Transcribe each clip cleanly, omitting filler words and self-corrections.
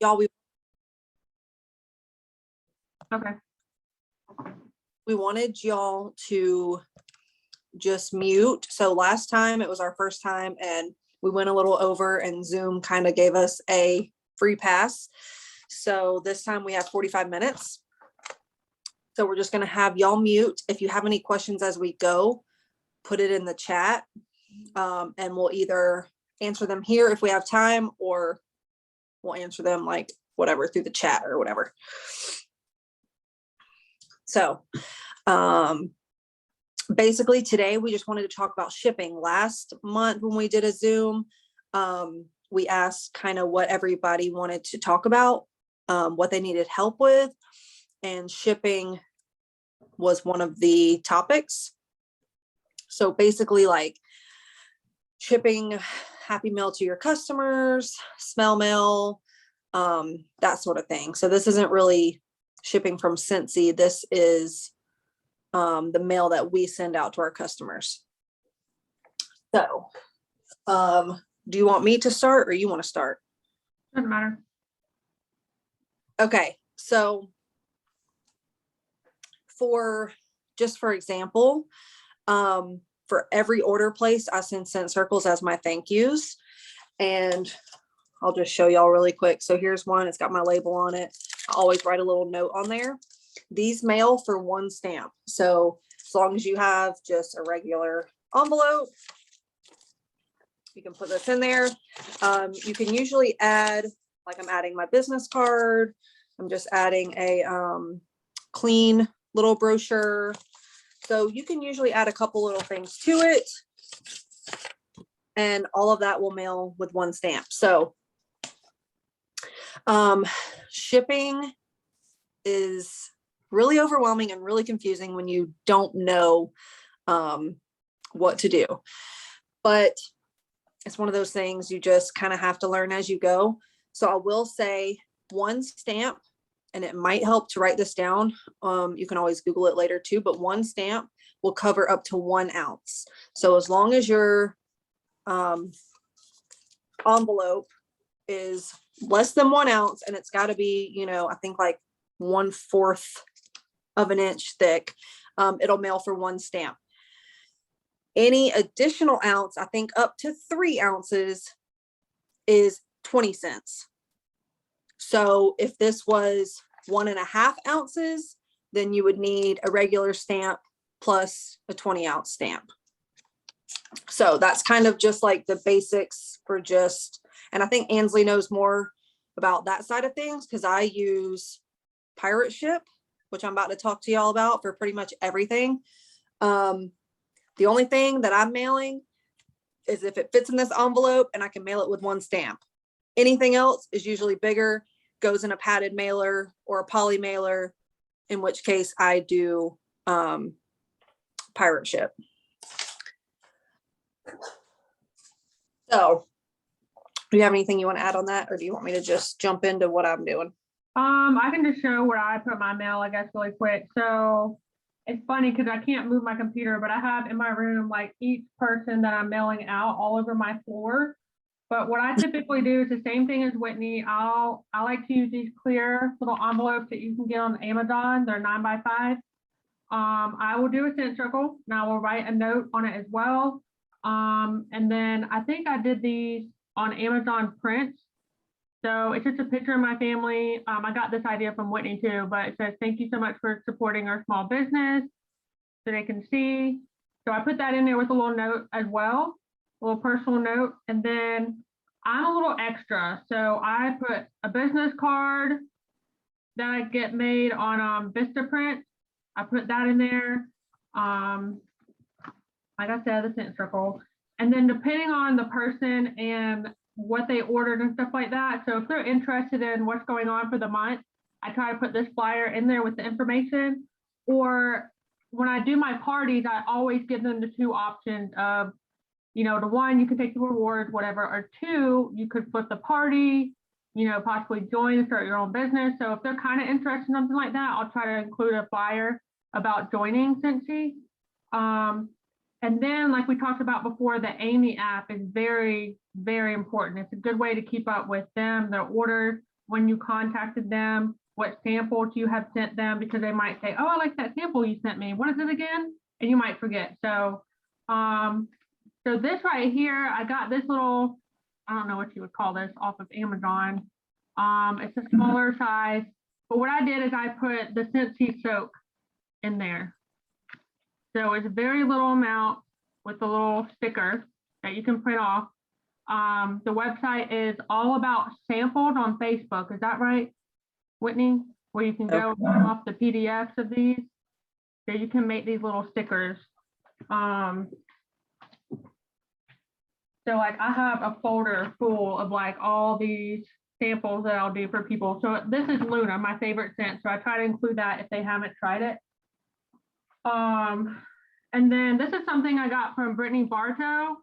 Y'all, Okay. we wanted y'all to just mute. So last time it was our first time and we went a little over and Zoom kind of gave us a free pass. So this time we have 45 minutes. So we're just going to have y'all mute. If you have any questions as we go, put it in the chat, and we'll either answer them here if we have time, or we'll answer them like whatever through the chat or whatever. So basically today we just wanted to talk about shipping. Last month when we did a Zoom, we asked kind of what everybody wanted to talk about, what they needed help with, and shipping was one of the topics. So basically like shipping happy mail to your customers, smell mail, that sort of thing. So this isn't really shipping from Scentsy. This is the mail that we send out to our customers. So do you want me to start or you want to start? Doesn't matter. Okay, so for example, for every order placed, I send scent circles as my thank yous. And I'll just show y'all really quick. So here's one, it's got my label on it. I always write a little note on there. These mail for one stamp. So as long as you have just a regular envelope, you can put this in there. You can usually add, like I'm adding my business card. I'm just adding a clean little brochure. So you can usually add a couple little things to it, and all of that will mail with one stamp. So shipping is really overwhelming and really confusing when you don't know what to do. But it's one of those things you just kind of have to learn as you go. So I will say one stamp, and it might help to write this down. You can always Google it later too, but one stamp will cover up to 1 ounce. So as long as your envelope is less than 1 ounce, and it's got to be, you know, I think like 1/4 of an inch thick, it'll mail for one stamp. Any additional ounce, I think up to 3 ounces, is 20 cents. So if this was 1.5 ounces, then you would need a regular stamp plus a 20-ounce stamp. So that's kind of just like the basics for just, and I think Ansley knows more about that side of things because I use Pirate Ship, which I'm about to talk to y'all about, for pretty much everything. The only thing that I'm mailing is if it fits in this envelope and I can mail it with one stamp. Anything else is usually bigger, goes in a padded mailer or a poly mailer, in which case I do Pirate Ship. So do you have anything you want to add on that, or do you want me to just jump into what I'm doing? I can just show where I put my mail, I guess, really quick. So it's funny because I can't move my computer, but I have in my room like each person that I'm mailing out all over my floor. But what I typically do is the same thing as Whitney. I like to use these clear little envelopes that you can get on Amazon. They're 9x5. I will do a scent circle and I will write a note on it as well. And then I think I did these on Amazon prints. So it's just a picture of my family. I got this idea from Whitney too, but it says, thank you so much for supporting our small business, so they can see. So I put that in there with a little note as well, a little personal note. And then I'm a little extra. So I put a business card that I get made on Vistaprint. I put that in there. Like I said, the scent circle. And then depending on the person and what they ordered and stuff like that. So if they're interested in what's going on for the month, I try to put this flyer in there with the information. Or when I do my parties, I always give them the 2 options of, you know, the one, you can take the rewards, whatever, or 2, you could flip the party, you know, possibly join and start your own business. So if they're kind of interested in something like that, I'll try to include a flyer about joining Scentsy. And then, like we talked about before, the Amy app is very, very important. It's a good way to keep up with them, their orders. when you contacted them, what samples you have sent them, because they might say, oh, I like that sample you sent me. What is it again? And you might forget. So, so this right here, I got this little, I don't know what you would call this, off of Amazon. It's a smaller size, but what I did is I put the Scentsy soak in there. So it's a very little amount with a little sticker that you can print off. The website is All About Sampled on Facebook. Is that right, Whitney? Where you can go off the PDFs of these. So you can make these little stickers. So like I have a folder full of like all these samples that I'll do for people. So this is Luna, my favorite scent. So I try to include that if they haven't tried it. And then this is something I got from Brittany Bartow.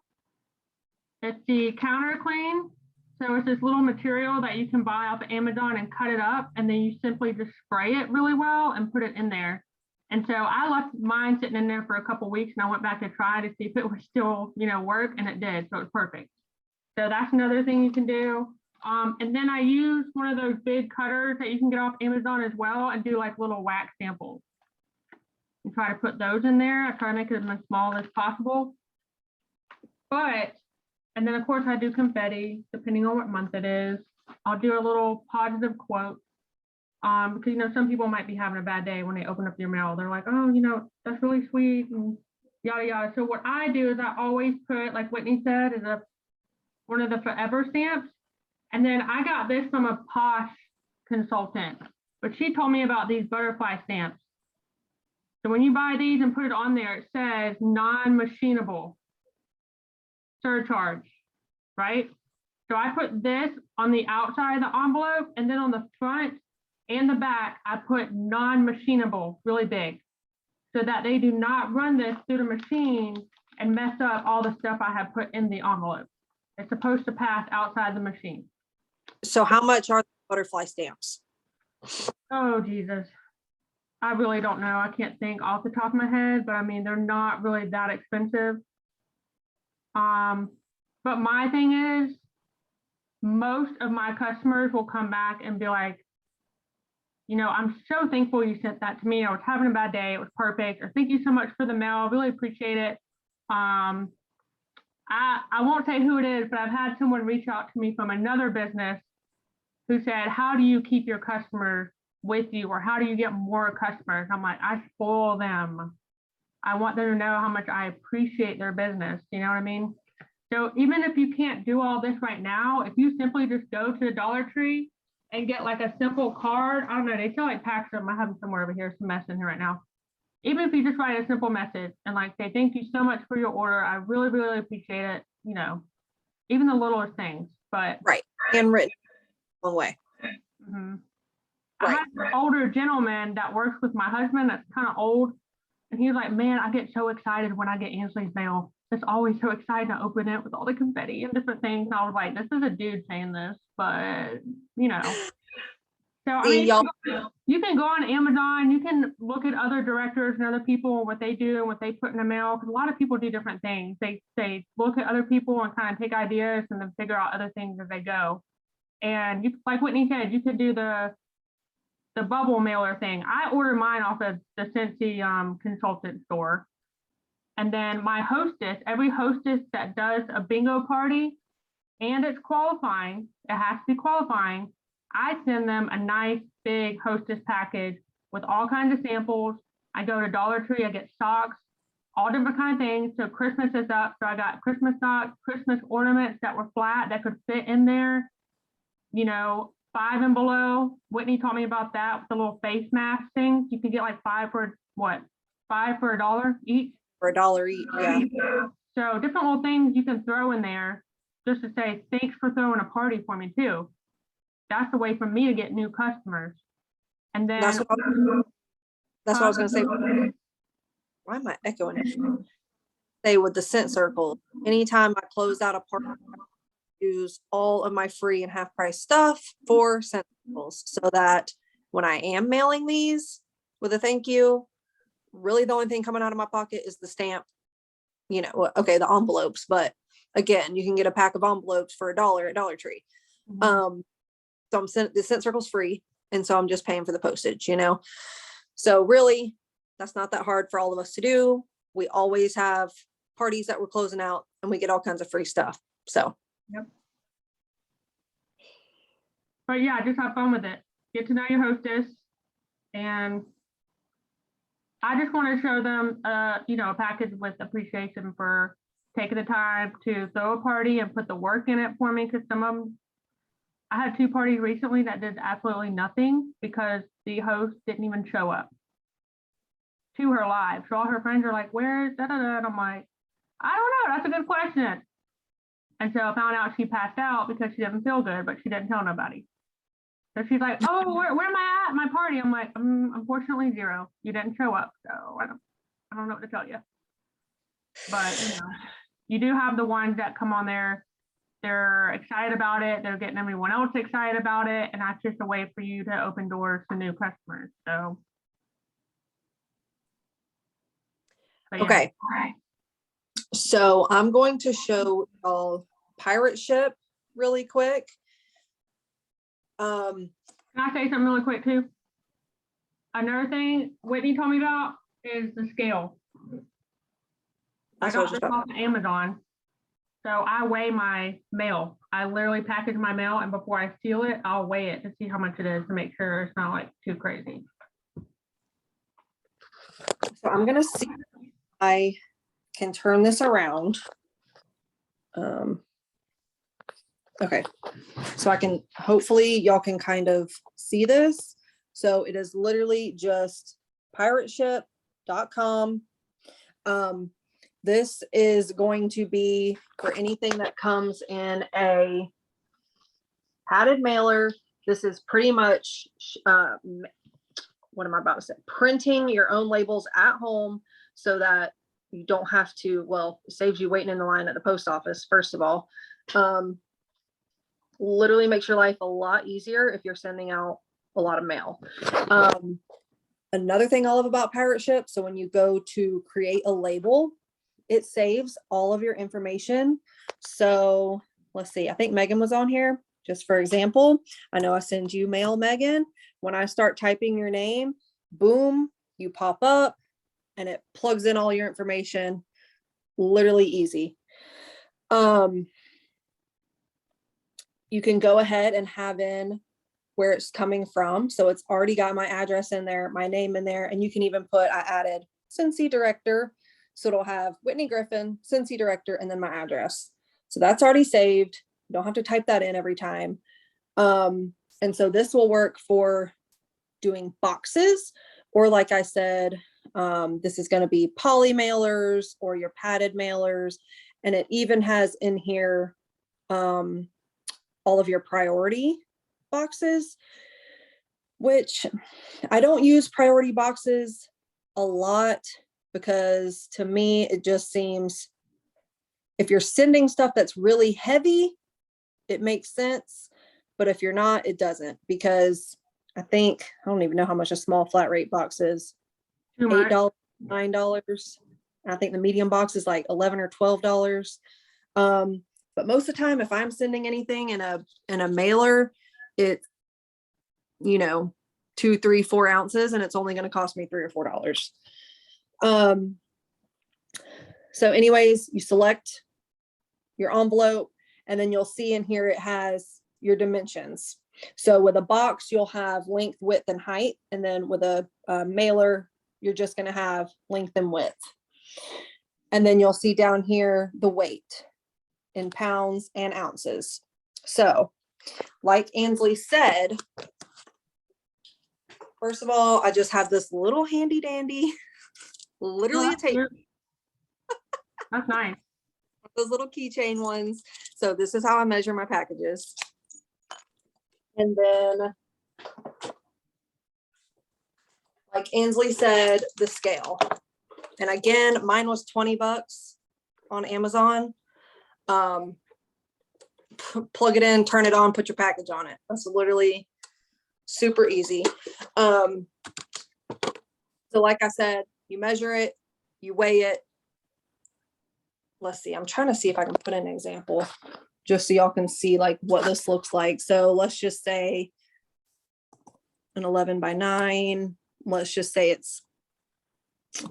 It's the counter clean. So it's this little material that you can buy off of Amazon and cut it up, and then you simply just spray it really well and put it in there. And so I left mine sitting in there for a couple weeks, and I went back to try to see if it was still, work, and it did. So it's perfect. So that's another thing you can do. And then I use one of those big cutters that you can get off Amazon as well, and do like little wax samples. And try to put those in there. I try to make them as small as possible. And then of course I do confetti, depending on what month it is. I'll do a little positive quote. Because some people might be having a bad day when they open up your mail. They're like, oh, that's really sweet and yada yada. So what I do is I always put, like Whitney said, is one of the forever stamps. And then I got this from a Posh consultant, but she told me about these butterfly stamps. So when you buy these and put it on there, it says non-machinable surcharge, right? So I put this on the outside of the envelope, and then on the front and the back, I put non-machinable really big, so that they do not run this through the machine and mess up all the stuff I have put in the envelope. It's supposed to pass outside the machine. So how much are the butterfly stamps? Oh, Jesus. I really don't know. I can't think off the top of my head, but I mean, they're not really that expensive. But my thing is, most of my customers will come back and be like, I'm so thankful you sent that to me. I was having a bad day. It was perfect. Or thank you so much for the mail. I really appreciate it. I won't say who it is, but I've had someone reach out to me from another business who said, how do you keep your customers with you? Or how do you get more customers? I'm like, I spoil them. I want them to know how much I appreciate their business. You know what I mean? So even if you can't do all this right now, if you simply just go to the Dollar Tree and get like a simple card, I don't know, they sell like packs of them. I have them somewhere over here, some mess in here right now. Even if you just write a simple message and like say, thank you so much for your order. I really, really appreciate it. Even the littlest things, but. Right. Handwritten one way. Mm-hmm. Right. I have an older gentleman that works with my husband that's kind of old. And he was like, man, I get so excited when I get Ansley's mail. It's always so exciting to open it with all the confetti and different things. And I was like, this is a dude saying this, but So I mean, you can go on Amazon, you can look at other directors and other people and what they do and what they put in the mail. Because a lot of people do different things. They look at other people and kind of take ideas and then figure out other things as they go. And you, like Whitney said, you could do the bubble mailer thing. I order mine off of the Scentsy consultant store. And then my hostess, every hostess that does a bingo party and it's qualifying, it has to be qualifying, I send them a nice big hostess package with all kinds of samples. I go to Dollar Tree, I get socks, all different kind of things. So Christmas is up. So I got Christmas socks, Christmas ornaments that were flat that could fit in there, 5 and below. Whitney taught me about that with the little face mask things. You can get like 5 for what? 5 for $1 each? For $1 each, yeah. So different little things you can throw in there just to say, thanks for throwing a party for me too. That's a way for me to get new customers. And then that's what I was going to say. Why am I echoing? Say with the scent circle, anytime I close out a party, use all of my free and half price stuff for scent circles, so that when I am mailing these with a thank you, really the only thing coming out of my pocket is the stamp, okay, the envelopes, but again, you can get a pack of envelopes for $1 at Dollar Tree. Mm-hmm. So the Scent Circle's free. And so I'm just paying for the postage, you know? So really, that's not that hard for all of us to do. We always have parties that we're closing out and we get all kinds of free stuff. So. Yep. But yeah, just have fun with it. Get to know your hostess. And I just want to show them, a package with appreciation for taking the time to throw a party and put the work in it for me. Because some of them, I had 2 parties recently that did absolutely nothing because the host didn't even show up to her live. So all her friends are like, "Where's da da da?" And I'm like, "I don't know. That's a good question." And so I found out she passed out because she didn't feel good, but she didn't tell nobody. So she's like, "Oh, where am I at my party?" I'm like, "Unfortunately, 0. You didn't show up, so I don't know what to tell you." But you do have the ones that come on there. They're excited about it. They're getting everyone else excited about it, and that's just a way for you to open doors to new customers. So, yeah. Okay. All right. So I'm going to show y'all Pirate Ship really quick. Can I say something really quick too? Another thing Whitney told me about is the scale. I got this off of Amazon. So I weigh my mail. I literally package my mail, and before I seal it, I'll weigh it to see how much it is to make sure it's not like too crazy. So I'm gonna see if I can turn this around. Okay, so I can, hopefully y'all can kind of see this. So it is literally just pirateship.com. This is going to be for anything that comes in a padded mailer. This is pretty much, what am I about to say? Printing your own labels at home so that you don't have to, well, it saves you waiting in the line at the post office, first of all. Literally makes your life a lot easier if you're sending out a lot of mail. Another thing I love about Pirate Ship, so when you go to create a label, it saves all of your information. So let's see, I think Megan was on here. Just for example, I know I send you mail, Megan. When I start typing your name, boom, you pop up and it plugs in all your information. Literally easy. You can go ahead and have in where it's coming from. So it's already got my address in there, my name in there, and you can even put, I added Scentsy director. So it'll have Whitney Griffin, Scentsy director, and then my address. So that's already saved. You don't have to type that in every time. And so this will work for doing boxes, or like I said, this is going to be poly mailers or your padded mailers. And it even has in here all of your priority boxes, which I don't use priority boxes a lot because to me, it just seems if you're sending stuff that's really heavy, it makes sense. But if you're not, it doesn't, because I don't even know how much a small flat rate box is. $8, $9. I think the medium box is like $11 or $12. But most of the time, if I'm sending anything in a mailer, it's, 2, 3, 4 ounces, and it's only going to cost me $3 or $4. So anyways, you select your envelope, and then you'll see in here it has your dimensions. So with a box, you'll have length, width, and height. And then with a mailer, you're just going to have length and width. And then you'll see down here the weight in pounds and ounces. So like Ansley said, first of all, I just have this little handy dandy, literally a tape. That's nice. Those little keychain ones. So this is how I measure my packages. And then, like Ansley said, the scale. And again, mine was $20 on Amazon. Plug it in, turn it on, put your package on it. That's literally super easy. So like I said, you measure it, you weigh it. Let's see, I'm trying to see if I can put an example. just so y'all can see like what this looks like. So let's just say an 11 by 9. Let's just say it's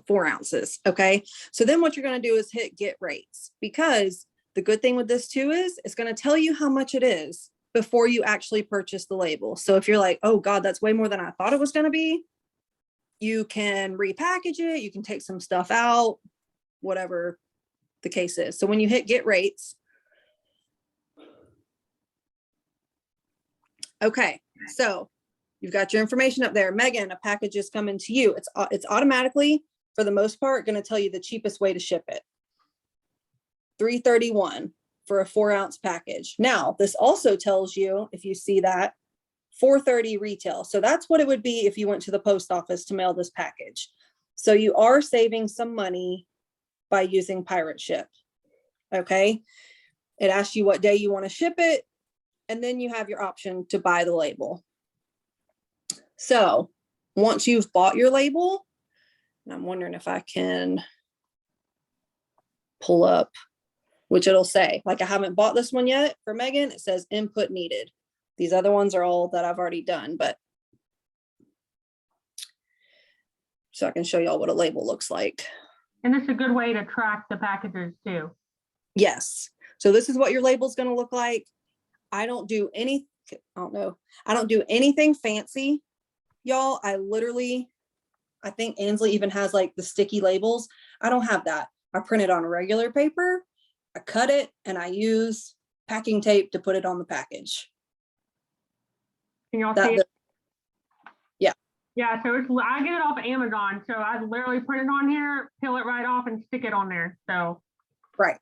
4 ounces. Okay. So then what you're going to do is hit get rates, because the good thing with this too is it's going to tell you how much it is before you actually purchase the label. So if you're like, oh God, that's way more than I thought it was going to be, you can repackage it. You can take some stuff out, whatever the case is. So when you hit get rates, okay, so you've got your information up there. Megan, a package is coming to you. It's automatically, for the most part, going to tell you the cheapest way to ship it. $3.31 for a 4-ounce package. Now, this also tells you, if you see that, $4.30 retail. So that's what it would be if you went to the post office to mail this package. So you are saving some money by using Pirate Ship. Okay. It asks you what day you want to ship it, and then you have your option to buy the label. So once you've bought your label, and I'm wondering if I can pull up, which it'll say, like, I haven't bought this one yet for Megan. It says input needed. These other ones are all that I've already done, but so I can show y'all what a label looks like. And this is a good way to track the packages too. Yes. So this is what your label is going to look like. I don't do any, I don't know. I don't do anything fancy, y'all. I think Ansley even has like the sticky labels. I don't have that. I print it on regular paper. I cut it and I use packing tape to put it on the package. Can y'all see it? Yeah. Yeah, so I get it off of Amazon. So I literally put it on here, peel it right off and stick it on there. So. Right.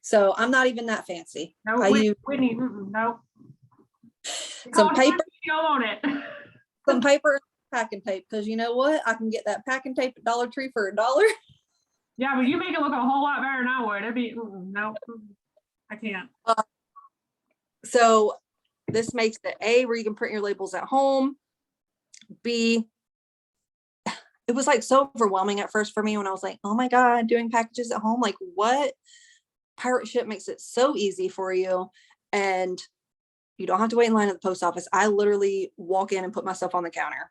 So I'm not even that fancy. No, I use Whitney, no. some paper on it. some paper, packing tape, because you know what? I can get that packing tape at Dollar Tree for $1. Yeah, but you make it look a whole lot better than I would. It'd be, no, I can't. So this makes it A, where you can print your labels at home. B, it was like so overwhelming at first for me when I was like, oh my God, doing packages at home, like what? Pirate Ship makes it so easy for you, and you don't have to wait in line at the post office. I literally walk in and put my stuff on the counter.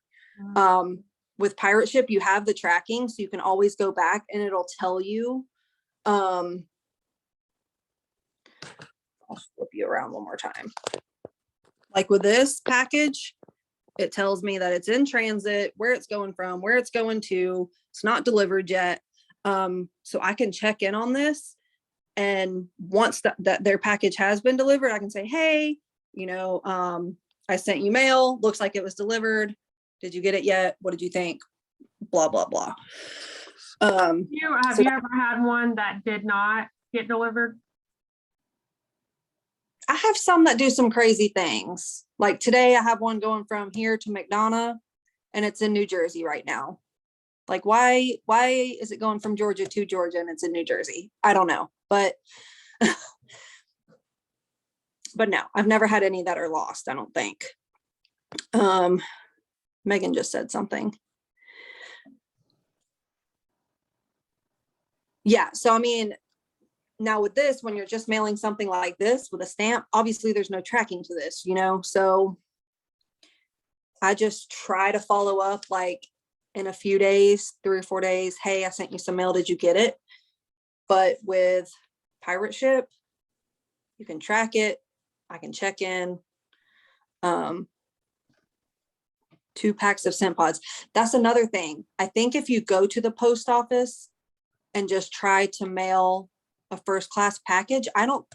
With Pirate Ship, you have the tracking, so you can always go back and it'll tell you. I'll flip you around one more time. Like with this package, it tells me that it's in transit, where it's going from, where it's going to. It's not delivered yet. So I can check in on this. And once that their package has been delivered, I can say, hey, I sent you mail. Looks like it was delivered. Did you get it yet? What did you think? Blah, blah, blah. Have you ever had one that did not get delivered? I have some that do some crazy things. Like today, I have one going from here to McDonough, and it's in New Jersey right now. Like, why is it going from Georgia to Georgia and it's in New Jersey? I don't know, but no, I've never had any that are lost, I don't think. Megan just said something. Yeah, so I mean, now with this, when you're just mailing something like this with a stamp, obviously there's no tracking to this, so I just try to follow up like in a few days, 3 or 4 days. Hey, I sent you some mail. Did you get it? But with Pirate Ship, you can track it. I can check in. 2 packs of scent pods. That's another thing. I think if you go to the post office and just try to mail a first class package, I don't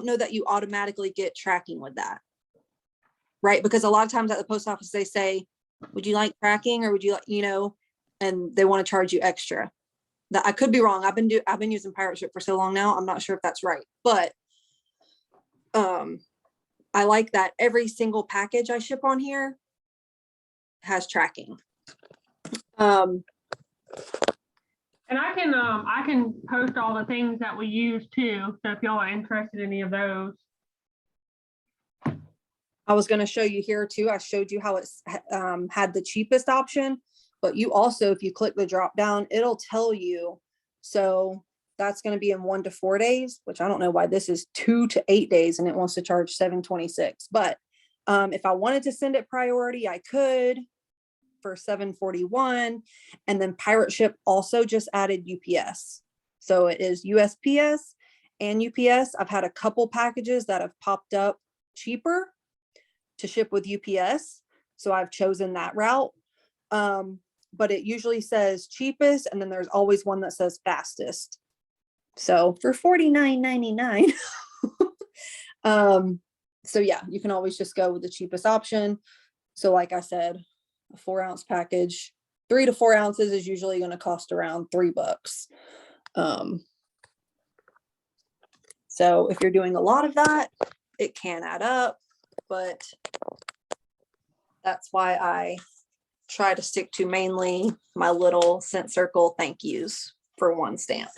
know that you automatically get tracking with that. Right? Because a lot of times at the post office, they say, would you like tracking, or would you like, and they want to charge you extra. That I could be wrong. I've been using Pirate Ship for so long now. I'm not sure if that's right, but I like that every single package I ship on here has tracking. And I can post all the things that we use too. So if y'all are interested in any of those. I was going to show you here too. I showed you how it's had the cheapest option, but you also, if you click the drop down, it'll tell you. So that's going to be in 1 to 4 days, which I don't know why this is 2 to 8 days and it wants to charge $7.26. But if I wanted to send it priority, I could for $7.41. And then Pirate Ship also just added UPS. So it is USPS and UPS. I've had a couple packages that have popped up cheaper to ship with UPS. So I've chosen that route. But it usually says cheapest, and then there's always one that says fastest. So for $49.99. So yeah, you can always just go with the cheapest option. So like I said, a 4-ounce package, 3 to 4 ounces is usually going to cost around $3. So if you're doing a lot of that, it can add up, but that's why I try to stick to mainly my little Scent Circle thank yous for 1 stamp.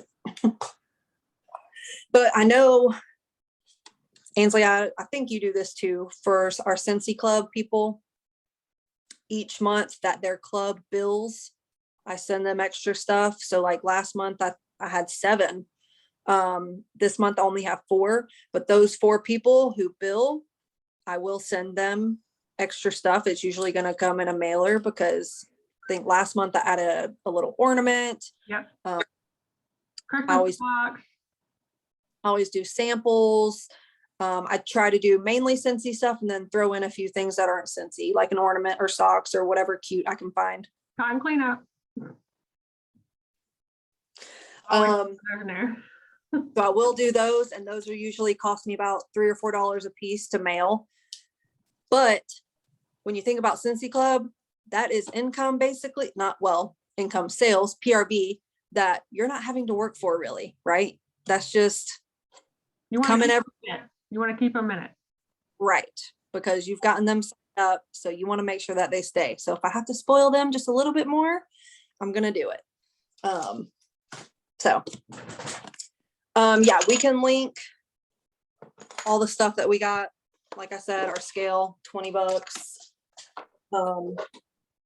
But I know, Ainsley, I think you do this too for our Scentsy Club people. Each month that their club bills, I send them extra stuff. So like last month, I had 7. This month I only have 4, but those 4 people who bill, I will send them extra stuff. It's usually going to come in a mailer because I think last month I added a little ornament. Yep. I always do samples. I try to do mainly Scentsy stuff and then throw in a few things that aren't Scentsy, like an ornament or socks or whatever cute I can find. Time cleanup. So I will do those, and those are usually cost me about $3 or $4 a piece to mail. But when you think about Scentsy Club, that is income basically, income sales, PRB, that you're not having to work for really, right? That's just coming every minute. You want to keep them in it. Right, because you've gotten them set up, so you want to make sure that they stay. So if I have to spoil them just a little bit more, I'm going to do it. Yeah, we can link all the stuff that we got. Like I said, our scale, $20.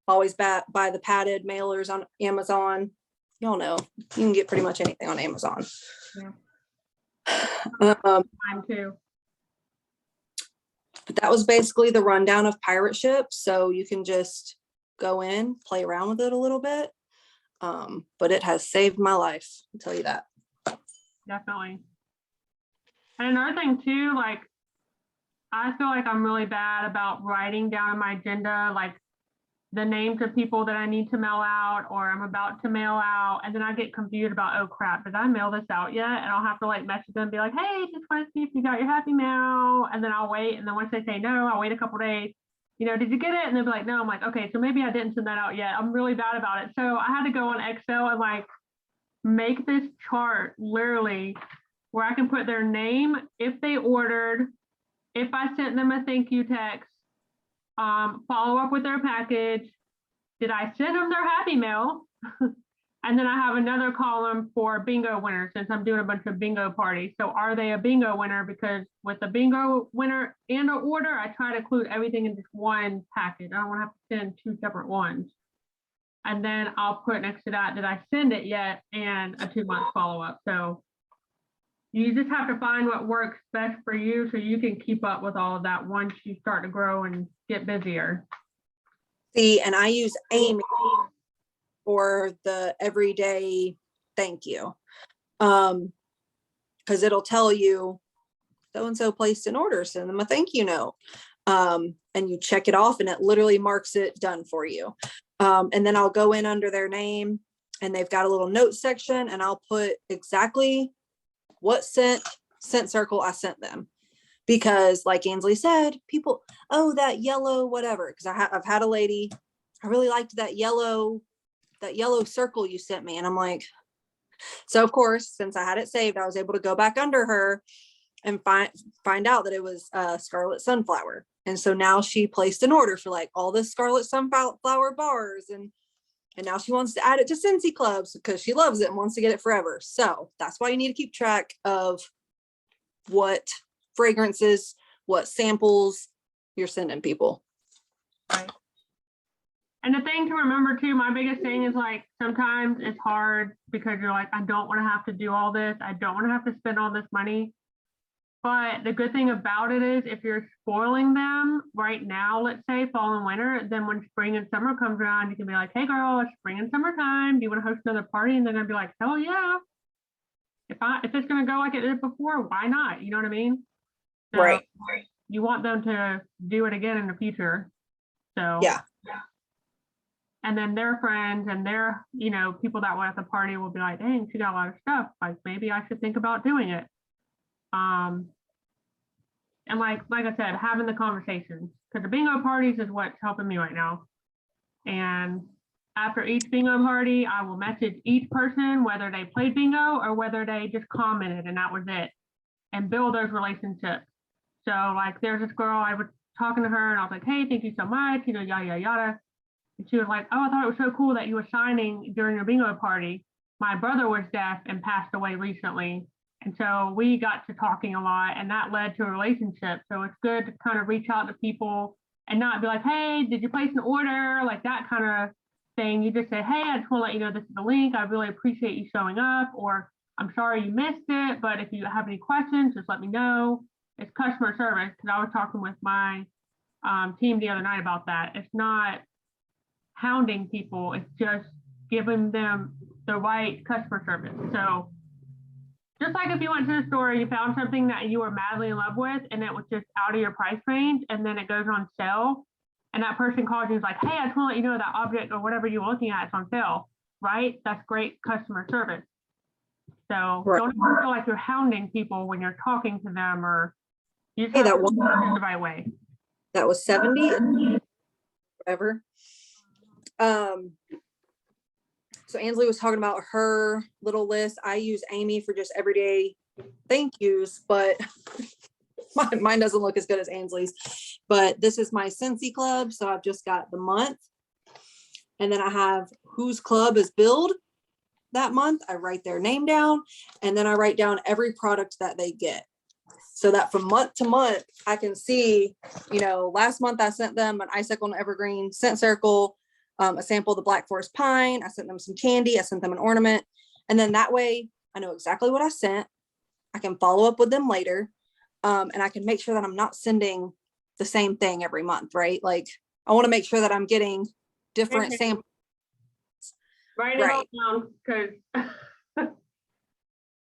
Always buy the padded mailers on Amazon. Y'all know you can get pretty much anything on Amazon. Yeah. Time too. But that was basically the rundown of Pirate Ship. So you can just go in, play around with it a little bit. But it has saved my life, I'll tell you that. Definitely. And another thing too, like, I feel like I'm really bad about writing down on my agenda, like the names of people that I need to mail out or I'm about to mail out. And then I get confused about, oh crap, did I mail this out yet? And I'll have to like message them and be like, hey, just want to see if you got your happy mail. And then I'll wait. And then once they say no, I'll wait a couple days. Did you get it? And they'll be like, no. I'm like, okay, so maybe I didn't send that out yet. I'm really bad about it. So I had to go on Excel and like make this chart literally where I can put their name, if they ordered, if I sent them a thank you text, follow up with their package. Did I send them their happy mail? And then I have another column for bingo winners since I'm doing a bunch of bingo parties. So are they a bingo winner? Because with a bingo winner and an order, I try to include everything in just one package. I don't want to have to send 2 separate ones. And then I'll put next to that, did I send it yet? And a 2-month follow-up. So you just have to find what works best for you so you can keep up with all of that once you start to grow and get busier. See, and I use Amy for the everyday thank you. Because it'll tell you so-and-so placed an order, send them a thank you note. And you check it off and it literally marks it done for you. And then I'll go in under their name and they've got a little note section and I'll put exactly what scent circle I sent them. Because like Ainsley said, people, oh, that yellow, whatever. Because I've had a lady, I really liked that yellow circle you sent me. And I'm like, so of course, since I had it saved, I was able to go back under her and find out that it was Scarlet Sunflower. And so now she placed an order for like all the Scarlet Sunflower bars. And now she wants to add it to Scentsy Clubs because she loves it and wants to get it forever. So that's why you need to keep track of what fragrances, what samples you're sending people. Right. And the thing to remember too, my biggest thing is like, sometimes it's hard because you're like, I don't want to have to do all this. I don't want to have to spend all this money. But the good thing about it is if you're spoiling them right now, let's say fall and winter, then when spring and summer comes around, you can be like, hey girl, it's spring and summertime. Do you want to host another party? And they're gonna be like, hell yeah. If it's gonna go like it did before, why not? You know what I mean? So Right. you want them to do it again in the future. So Yeah. and then their friends and their, people that were at the party will be like, dang, she got a lot of stuff. Like maybe I should think about doing it. And like I said, having the conversations, because the bingo parties is what's helping me right now. And after each bingo party, I will message each person, whether they played bingo or whether they just commented and that was it, and build those relationships. So like there's this girl, I was talking to her and I was like, hey, thank you so much, yada, yada, yada. And she was like, oh, I thought it was so cool that you were signing during your bingo party. My brother was deaf and passed away recently. And so we got to talking a lot and that led to a relationship. So it's good to kind of reach out to people and not be like, hey, did you place an order? Like that kind of thing. You just say, hey, I just want to let you know this is the link. I really appreciate you showing up, or I'm sorry you missed it, but if you have any questions, just let me know. It's customer service, because I was talking with my team the other night about that. It's not hounding people, it's just giving them the right customer service. So just like if you went to the store, you found something that you were madly in love with and it was just out of your price range, and then it goes on sale, and that person calls you and is like, hey, I just want to let you know that object or whatever you were looking at is on sale, right? That's great customer service. So Right. don't feel like you're hounding people when you're talking to them, or you just Hey, have that to one do it the right way. that was 70, whatever. So Ansley was talking about her little list. I use Amy for just everyday thank yous, but mine doesn't look as good as Ansley's. But this is my Scentsy club. So I've just got the month. And then I have whose club is billed that month. I write their name down, and then I write down every product that they get. So that from month to month, I can see, last month I sent them an icicle and evergreen scent circle, a sample of the Black Forest pine. I sent them some candy. I sent them an ornament. And then that way I know exactly what I sent. I can follow up with them later. And I can make sure that I'm not sending the same thing every month, right? Like I want to make sure that I'm getting different samples. Write it all down, because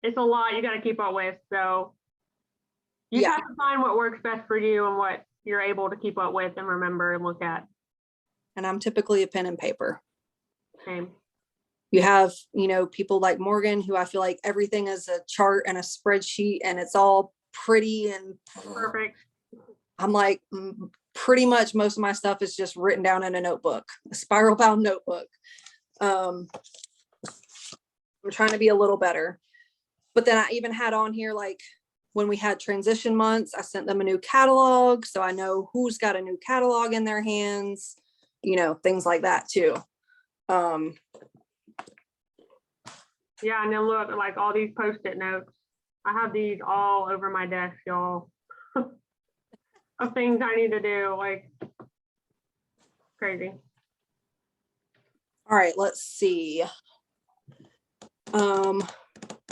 it's a lot you got to keep up with. So you have to find what works best for you and what you're able to keep up with and remember and look at. And I'm typically a pen and paper. Same. You have, people like Morgan, who I feel like everything is a chart and a spreadsheet and it's all pretty and perfect. I'm like, pretty much most of my stuff is just written down in a notebook, a spiral bound notebook. I'm trying to be a little better. But then I even had on here, like when we had transition months, I sent them a new catalog. So I know who's got a new catalog in their hands, things like that too. Yeah, and then look, like all these Post-it notes. I have these all over my desk, y'all, of things I need to do, like crazy. All right, let's see. Y'all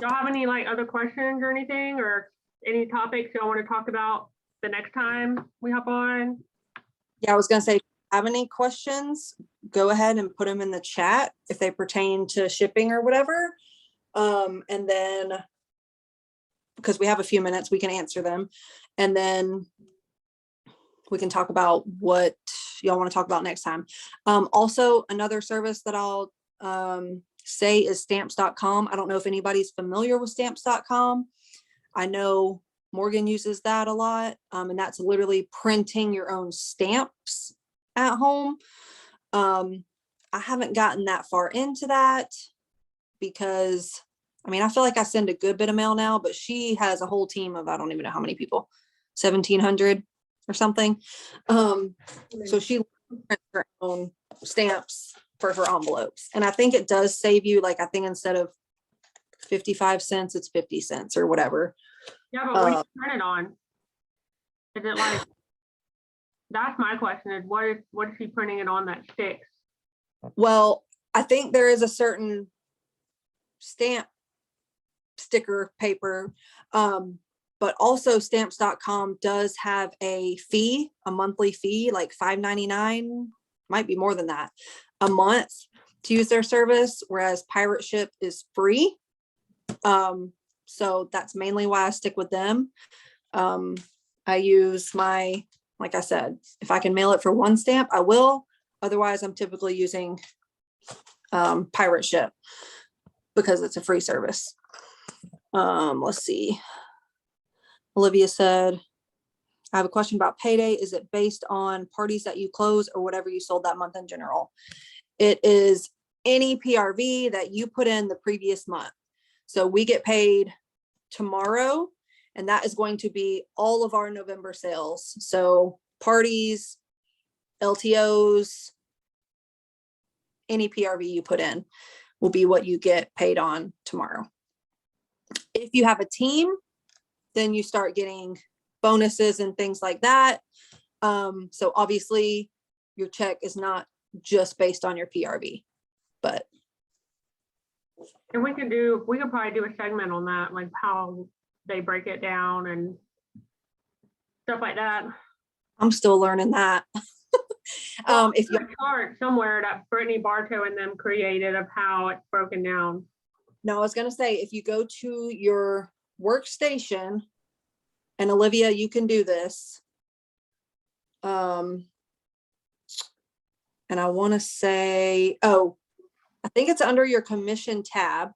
have any like other questions or anything, or any topics y'all want to talk about the next time we hop on? Yeah, I was gonna say, if you have any questions, go ahead and put them in the chat if they pertain to shipping or whatever. And then because we have a few minutes, we can answer them. And then we can talk about what y'all want to talk about next time. Also, another service that I'll say is stamps.com. I don't know if anybody's familiar with stamps.com. I know Morgan uses that a lot. And that's literally printing your own stamps at home. I haven't gotten that far into that because I feel like I send a good bit of mail now, but she has a whole team of, I don't even know how many people, 1,700 or something. So she prints her own stamps for her envelopes. And I think it does save you, like, I think instead of 55 cents, it's 50 cents or whatever. Yeah, but what do you print it on? Is it like, that's my question, is what is she printing it on that sticks? Well, I think there is a certain stamp sticker paper, but also stamps.com does have a fee, a monthly fee, like $5.99, might be more than that, a month to use their service, whereas Pirate Ship is free. So that's mainly why I stick with them. I use my, like I said, if I can mail it for one stamp, I will. Otherwise, I'm typically using Pirate Ship because it's a free service. Let's see. Olivia said, I have a question about payday. Is it based on parties that you close or whatever you sold that month in general? It is any PRV that you put in the previous month. So we get paid tomorrow, and that is going to be all of our November sales. So parties, LTOs, any PRV you put in will be what you get paid on tomorrow. If you have a team, then you start getting bonuses and things like that. So obviously your check is not just based on your PRV, but. And we could probably do a segment on that, like how they break it down and stuff like that. I'm still learning that. If you chart somewhere that Brittany Bartow and them created of how it's broken down. No, I was going to say, if you go to your workstation, and Olivia, you can do this. And I want to say, I think it's under your commission tab.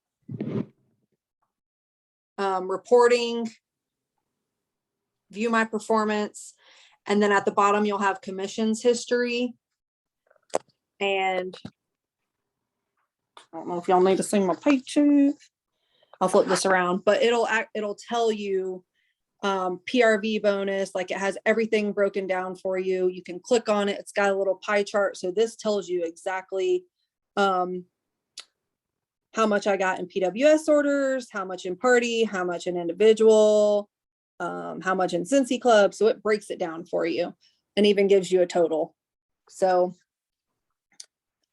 Reporting, view my performance, and then at the bottom you'll have commissions history. And I don't know if y'all need to see my paycheck. I'll flip this around, but it'll tell you PRV bonus, like it has everything broken down for you. You can click on it. It's got a little pie chart. So this tells you exactly how much I got in PWS orders, how much in party, how much in individual, how much in Scentsy Club. So it breaks it down for you and even gives you a total. So,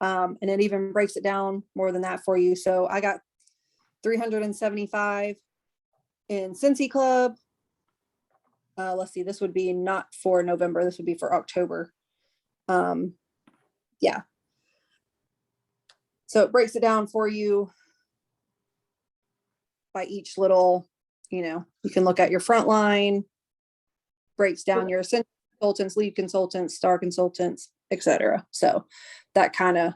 and it even breaks it down more than that for you. So I got 375 in Scentsy Club. Let's see, this would be not for November. This would be for October. Yeah. So it breaks it down for you by each little, you can look at your front line, breaks down your consultants, lead consultants, star consultants, etc. So that kind of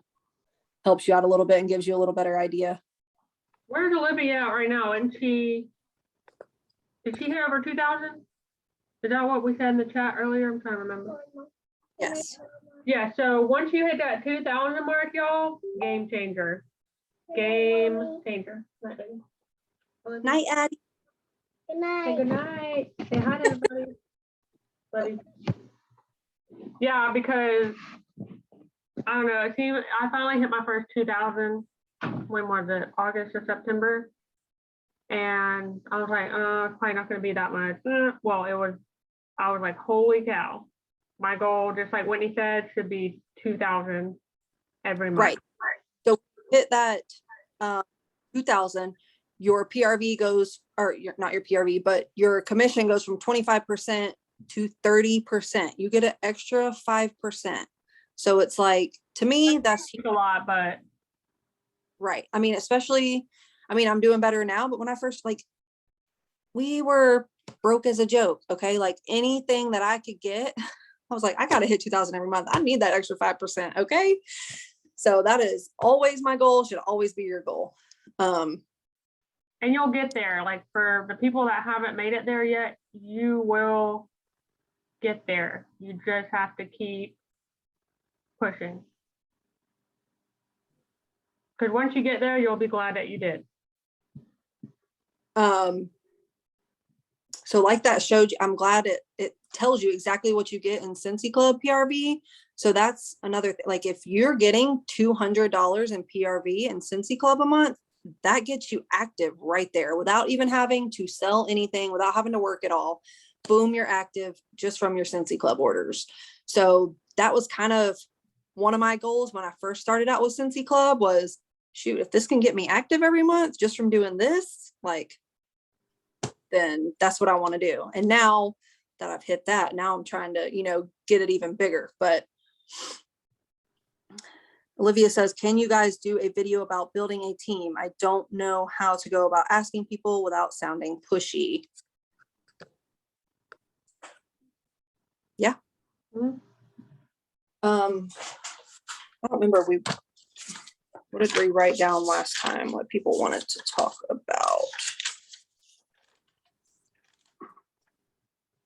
helps you out a little bit and gives you a little better idea. Where's Olivia at right now? And did she hit over 2,000? Is that what we said in the chat earlier? I'm trying to remember. Yes. Yeah, so once you hit that 2,000 mark, y'all, game changer. Game changer. Night, Addie. Good night. Say good night. Say hi to everybody. Buddy. Yeah, because I don't know. I finally hit my first 2,000. When was it? August or September? And I was like, it's probably not going to be that much. Well, I was like, holy cow. My goal, just like Whitney said, should be 2,000 every month. Right. So hit that 2,000, your PRV goes, or not your PRV, but your commission goes from 25% to 30%. You get an extra 5%. So it's like, to me, that's a lot, but. Right. I mean, especially, I'm doing better now, but when I first, we were broke as a joke. Okay. Like anything that I could get, I was like, I got to hit 2,000 every month. I need that extra 5%. Okay. So that is always my goal, should always be your goal. And you'll get there. Like for the people that haven't made it there yet, you will get there. You just have to keep pushing. Because once you get there, you'll be glad that you did. So like that showed you, I'm glad it tells you exactly what you get in Scentsy Club PRV. So that's another thing. Like if you're getting $200 in PRV and Scentsy Club a month, that gets you active right there without even having to sell anything, without having to work at all. Boom, you're active just from your Scentsy Club orders. So that was kind of one of my goals when I first started out with Scentsy Club was, shoot, if this can get me active every month just from doing this, like, then that's what I want to do. And now that I've hit that, now I'm trying to, get it even bigger. But Olivia says, can you guys do a video about building a team? I don't know how to go about asking people without sounding pushy. Yeah. Mhm. I don't remember, what did we write down last time, what people wanted to talk about?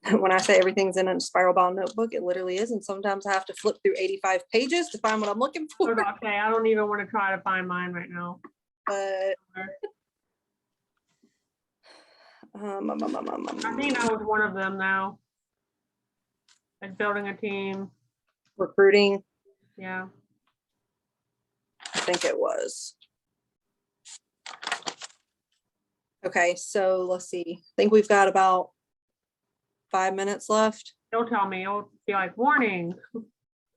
When I say everything's in a spiral bound notebook, it literally is. And sometimes I have to flip through 85 pages to find what I'm looking for. Okay, I don't even want to try to find mine right now. But I think I was one of them now. Like building a team. recruiting, Yeah. I think it was. Okay, so let's see. I think we've got about 5 minutes left. Don't tell me. It'll be like warning.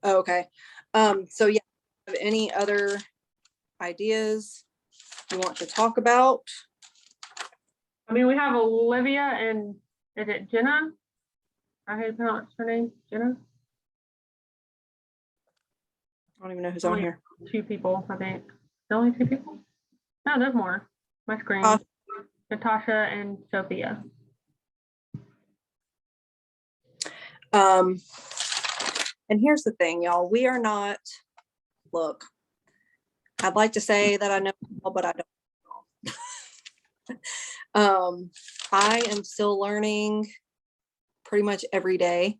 Oh, okay. So yeah, have any other ideas you want to talk about? I mean, we have Olivia and is it Jenna? I hate to pronounce her name. Jenna? I don't even know who's on here. 2 people, I think. Only 2 people? No, there's more. My screen. Natasha and Sophia. And here's the thing, y'all, we are not, look, I'd like to say that I know, but I don't. I am still learning pretty much every day.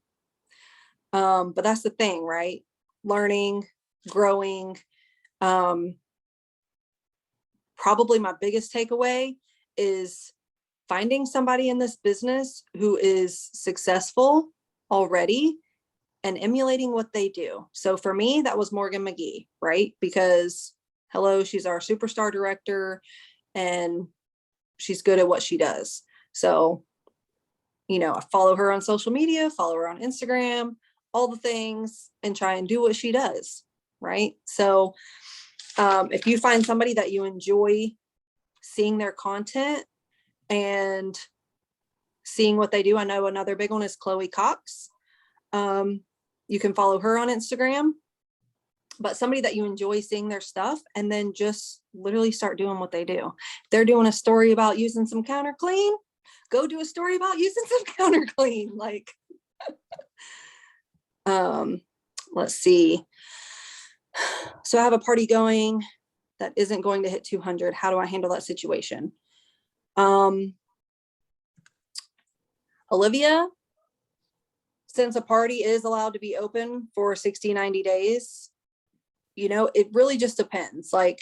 But that's the thing, right? Learning, growing. Probably my biggest takeaway is finding somebody in this business who is successful already and emulating what they do. So for me, that was Morgan McGee, right? Because hello, she's our superstar director and she's good at what she does. So, I follow her on social media, follow her on Instagram, all the things, and try and do what she does, right? So if you find somebody that you enjoy seeing their content and seeing what they do, I know another big one is Chloe Cox. You can follow her on Instagram, but somebody that you enjoy seeing their stuff and then just literally start doing what they do. If they're doing a story about using some counter clean, go do a story about using some counter clean. Like, let's see. So I have a party going that isn't going to hit 200. How do I handle that situation? Olivia, since a party is allowed to be open for 60, 90 days, it really just depends. Like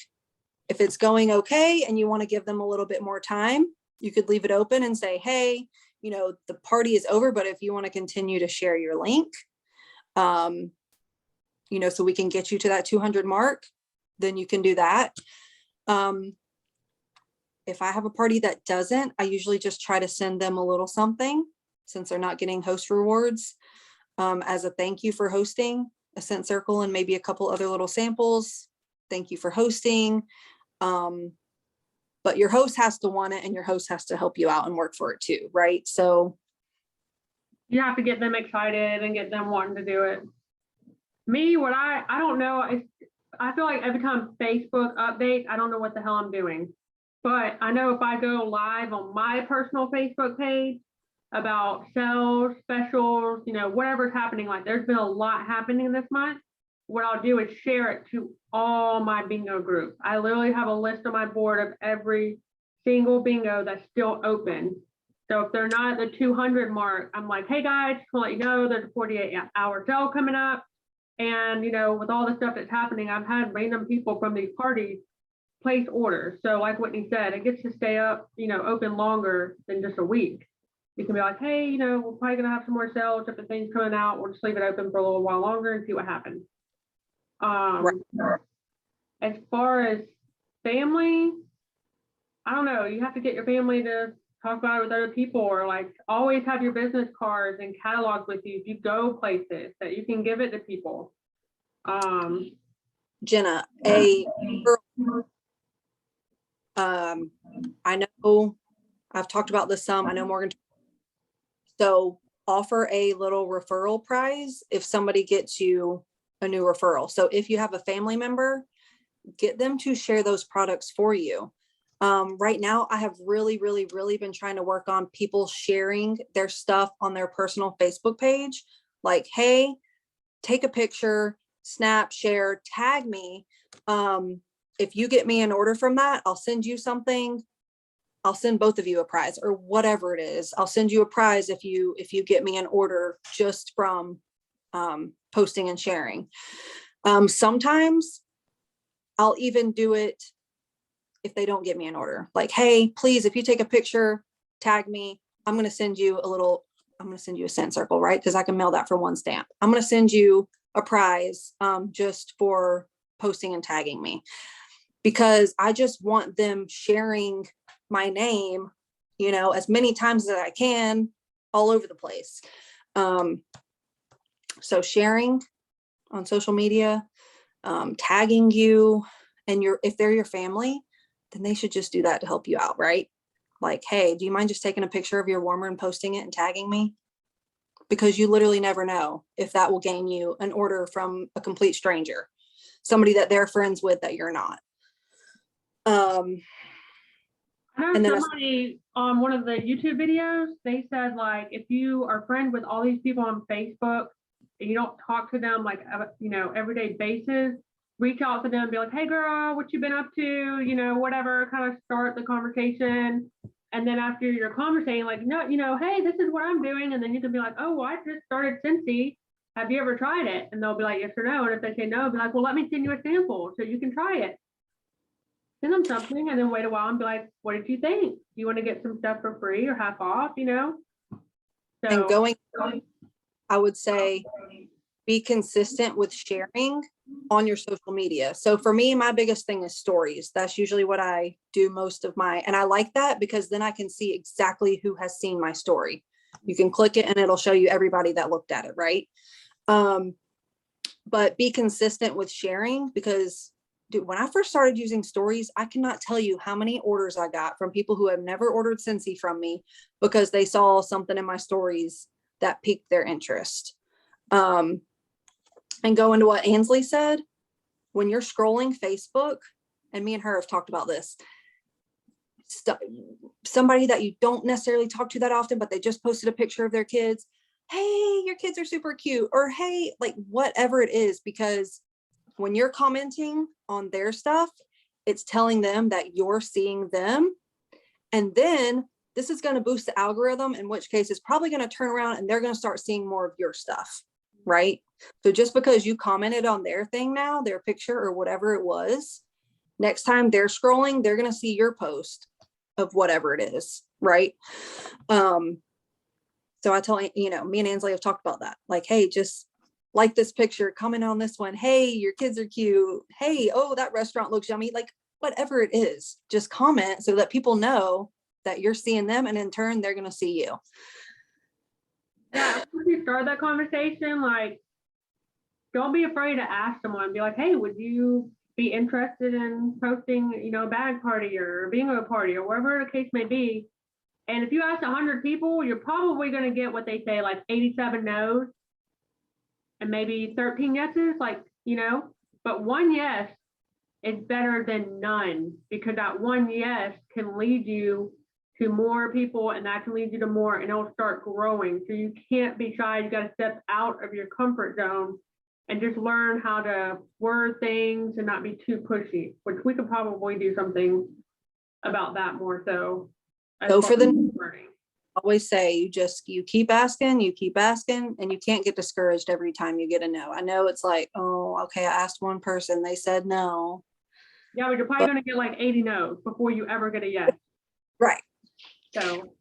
if it's going okay and you want to give them a little bit more time, you could leave it open and say, hey, the party is over, but if you want to continue to share your link, so we can get you to that 200 mark, then you can do that. If I have a party that doesn't, I usually just try to send them a little something since they're not getting host rewards as a thank you for hosting a scent circle and maybe a couple other little samples. Thank you for hosting. But your host has to want it and your host has to help you out and work for it too, right? So you have to get them excited and get them wanting to do it. Me, what I don't know, I feel like every time Facebook updates, I don't know what the hell I'm doing. But I know if I go live on my personal Facebook page about sales, specials, whatever's happening, like there's been a lot happening this month, what I'll do is share it to all my bingo groups. I literally have a list on my board of every single bingo that's still open. So if they're not at the 200 mark, I'm like, hey guys, just want to let you know there's a 48-hour sale coming up. And, with all the stuff that's happening, I've had random people from these parties place orders. So like Whitney said, it gets to stay up, open longer than just a week. You can be like, hey, we're probably going to have some more sales, different things coming out. We'll just leave it open for a little while longer and see what happens. As far as family, I don't know. You have to get your family to talk about it with other people, or like always have your business cards and catalogs with you if you go places that you can give it to people. Jenna, I know I've talked about this some. I know Morgan. So offer a little referral prize if somebody gets you a new referral. So if you have a family member, get them to share those products for you. Right now, I have really been trying to work on people sharing their stuff on their personal Facebook page. Like, hey, take a picture, snap, share, tag me. If you get me an order from that, I'll send you something. I'll send both of you a prize or whatever it is. I'll send you a prize if you get me an order just from posting and sharing. Sometimes I'll even do it if they don't get me an order. Like, hey, please, if you take a picture, tag me. I'm going to send you a scent circle, right? Because I can mail that for one stamp. I'm going to send you a prize just for posting and tagging me, because I just want them sharing my name, as many times as I can all over the place. So sharing on social media, tagging you, and if they're your family, then they should just do that to help you out, right? Like, hey, do you mind just taking a picture of your warmer and posting it and tagging me? Because you literally never know if that will gain you an order from a complete stranger, somebody that they're friends with that you're not. I know somebody on one of the YouTube videos, they said, like, if you are friends with all these people on Facebook and you don't talk to them like, everyday basis, reach out to them and be like, hey girl, what you been up to, whatever, kind of start the conversation. And then after you're conversating, like, no, hey, this is what I'm doing. And then you can be like, oh, well, I just started Scentsy. Have you ever tried it? And they'll be like, yes or no. And if they say no, be like, well, let me send you a sample so you can try it. Send them something and then wait a while and be like, what did you think? Do you want to get some stuff for free or half off, So, and going, I would say, be consistent with sharing on your social media. So for me, my biggest thing is stories. That's usually what I do most of and I like that because then I can see exactly who has seen my story. You can click it and it'll show you everybody that looked at it, right? But be consistent with sharing, because dude, when I first started using stories, I cannot tell you how many orders I got from people who have never ordered Scentsy from me because they saw something in my stories that piqued their interest. And go into what Ansley said, when you're scrolling Facebook, and me and her have talked about this, somebody that you don't necessarily talk to that often, but they just posted a picture of their kids. Hey, your kids are super cute. Or hey, like whatever it is, because when you're commenting on their stuff, it's telling them that you're seeing them. And then this is going to boost the algorithm, in which case it's probably going to turn around and they're going to start seeing more of your stuff, right? So just because you commented on their thing now, their picture or whatever it was, next time they're scrolling, they're going to see your post of whatever it is, right? So I tell, me and Ansley have talked about that. Like, hey, just like this picture, comment on this one. Hey, your kids are cute. Hey, oh, that restaurant looks yummy. Like whatever it is, just comment so that people know that you're seeing them, and in turn, they're going to see you. Yeah, if you start that conversation, like, don't be afraid to ask someone. Be like, hey, would you be interested in hosting, a bag party or a bingo party or whatever the case may be? And if you ask 100 people, you're probably going to get what they say, like 87 no's and maybe 13 yeses, but one yes is better than none, because that one yes can lead you to more people, and that can lead you to more, and it'll start growing. So you can't be shy. You got to step out of your comfort zone and just learn how to word things and not be too pushy, which we could probably do something about that more so. So for the learning, I always say you keep asking, and you can't get discouraged every time you get a no. I know it's like, oh, okay, I asked one person, they said no. Yeah, but you're probably going to get like 80 no's before you ever get a yes. Right. So,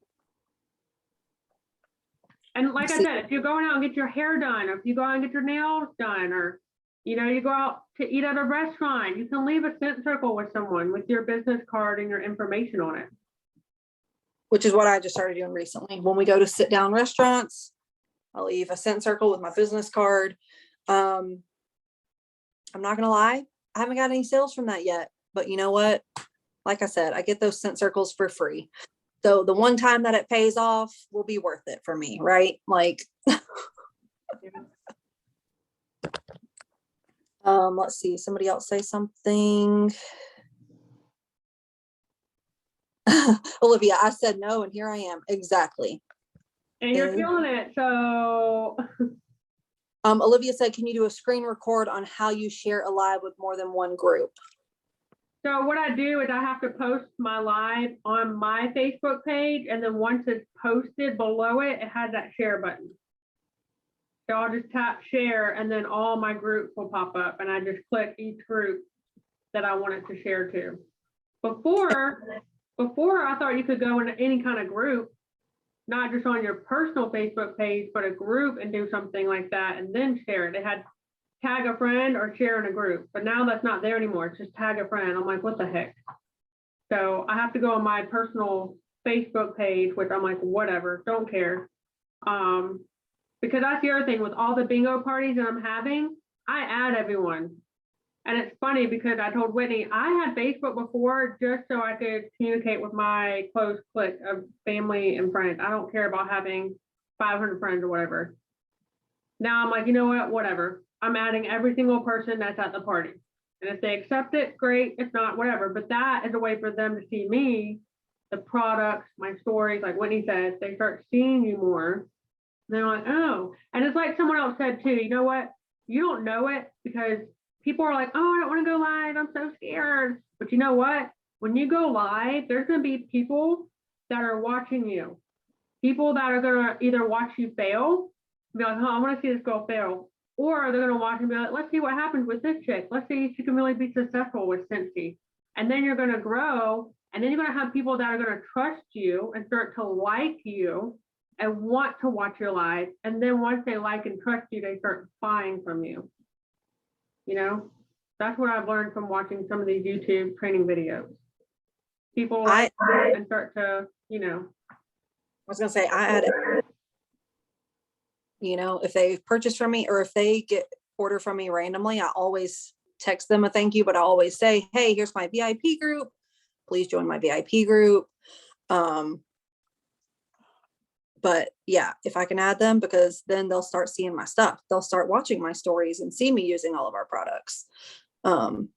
and like I said, if you're going out and get your hair done, or if you go out and get your nails done, or you go out to eat at a restaurant, you can leave a scent circle with someone with your business card and your information on it. Which is what I just started doing recently. When we go to sit down restaurants, I'll leave a scent circle with my business card. I'm not gonna lie, I haven't got any sales from that yet. But you know what? Like I said, I get those scent circles for free. So the one time that it pays off will be worth it for me, right? Like, let's see, somebody else say something. Olivia, I said no, and here I am. Exactly. And you're killing it. So Olivia said, can you do a screen record on how you share a live with more than one group? So what I do is I have to post my live on my Facebook page, and then once it's posted below it, it has that share button. So I'll just tap share, and then all my groups will pop up, and I just click each group that I want it to share to. Before I thought you could go into any kind of group, not just on your personal Facebook page, but a group and do something like that and then share it. It had tag a friend or share in a group, but now that's not there anymore. It's just tag a friend. I'm like, what the heck? So I have to go on my personal Facebook page, which I'm like, whatever, don't care. Because that's the other thing with all the bingo parties that I'm having, I add everyone. And it's funny because I told Whitney, I had Facebook before just so I could communicate with my close clique of family and friends. I don't care about having 500 friends or whatever. Now I'm like, you know what, whatever. I'm adding every single person that's at the party. And if they accept it, great. If not, whatever. But that is a way for them to see me, the products, my stories, like Whitney says, they start seeing you more. They're like, oh. And it's like someone else said too, you know what? You don't know it because people are like, oh, I don't want to go live. I'm so scared. But you know what? When you go live, there's going to be people that are watching you. People that are going to either watch you fail, be like, oh, I want to see this girl fail. Or they're going to watch and be like, let's see what happens with this chick. Let's see if she can really be successful with Scentsy. And then you're going to grow. And then you're going to have people that are going to trust you and start to like you and want to watch your live. And then once they like and trust you, they start buying from you. You know, that's what I've learned from watching some of these YouTube training videos. People like and start to, you know. I was gonna say, I add it. You know, if they purchase from me or if they get order from me randomly, I always text them a thank you, but I always say, hey, here's my VIP group. Please join my VIP group. But yeah, if I can add them, because then they'll start seeing my stuff. They'll start watching my stories and see me using all of our products. And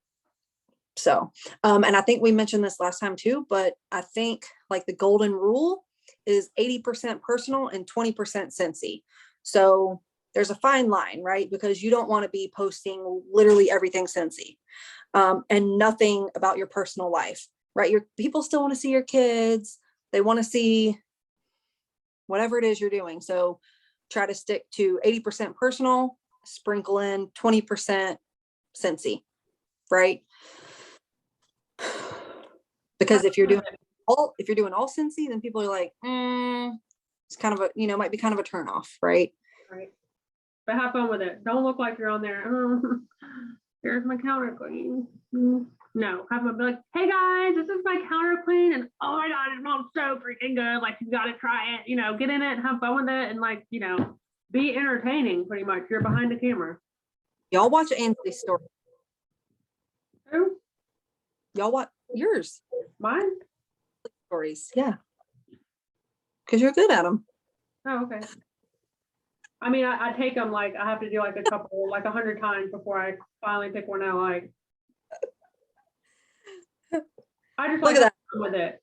I think we mentioned this last time too, but I think like the golden rule is 80% personal and 20% Scentsy. So there's a fine line, right? Because you don't want to be posting literally everything Scentsy, and nothing about your personal life, right? Your people still want to see your kids. They want to see whatever it is you're doing. So try to stick to 80% personal, sprinkle in 20% Scentsy, right? Because if you're doing all Scentsy, then people are like, it's kind of a, you know, might be kind of a turn off, right? Right. But have fun with it. Don't look like you're on there. Here's my counter clean. No, have them be like, hey guys, this is my counter clean, and oh my god, it smells so freaking good. Like, you gotta try it, you know, get in it and have fun with it, and like, you know, be entertaining pretty much. You're behind the camera. Y'all watch Ainsley's story. Who? Y'all watch yours. Mine? Stories. Yeah. Because you're good at them. Oh, okay. I mean, I take them, like, I have to do like a couple, like 100 times before I finally pick one I like. I just Look like at that. with it.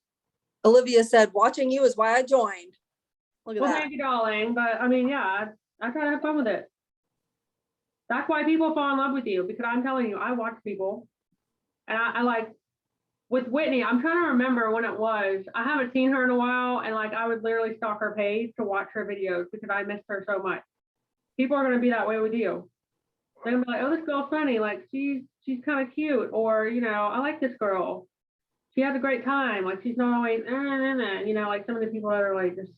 Olivia said, watching you is why I joined. Look at Well, that. thank you, darling. But I mean, yeah, I try to have fun with it. That's why people fall in love with you, because I'm telling you, I watch people, and I like, with Whitney, I'm trying to remember when it was. I haven't seen her in a while, and like, I would literally stalk her page to watch her videos because I missed her so much. People are going to be that way with you. They're going to be like, oh, this girl's funny. Like, she's kind of cute. Or, you know, I like this girl. She has a great time. Like, she's not always, you know, like some of the people that are like just